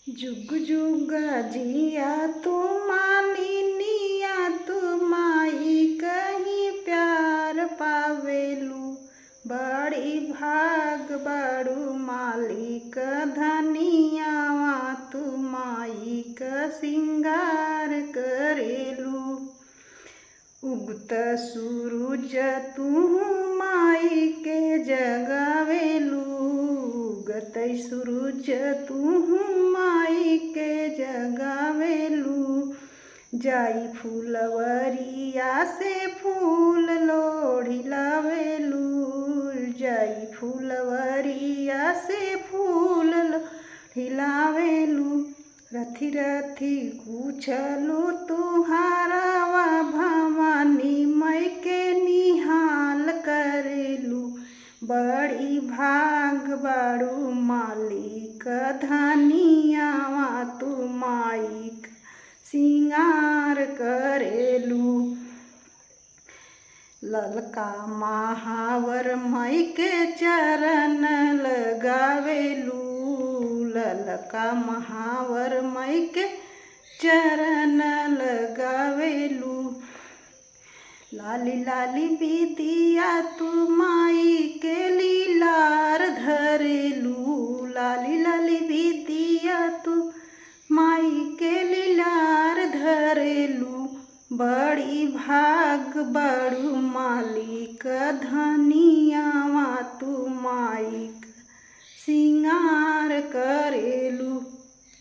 जुग जुग जिया तू मालिनिया तू माई कहीं प्यार पावेलू। बड़ी भाग बड़ू मालिक धनियावा तू माई क सिंगार करेलू। उगत सूरज तू माई के जगावेलू। उगत सूरज तू माई के जगावेलू। जाई फूलवरिया से फूल लोढ़ी लावेलू। जाई फूलवरिया से फूल लोढ़ी लावेलू। रथी रथी पूछलू तुहारवा भवानी मई के निहाल करेलू। बड़ी भाग बड़ू मालिक धनियावा तू माई सिंगार करेलू। ललका महावर मई के चरण लगावेलू। ललका महावर मई के चरण लगावेलू। लाली लाली बिटिया तू माई के लीलार धरेलू। लाली लाली बिटिया तू माई के लीलार धरेलू। बड़ी भाग बड़ू मालिक धनियावा तू माई सिंगार करेलू।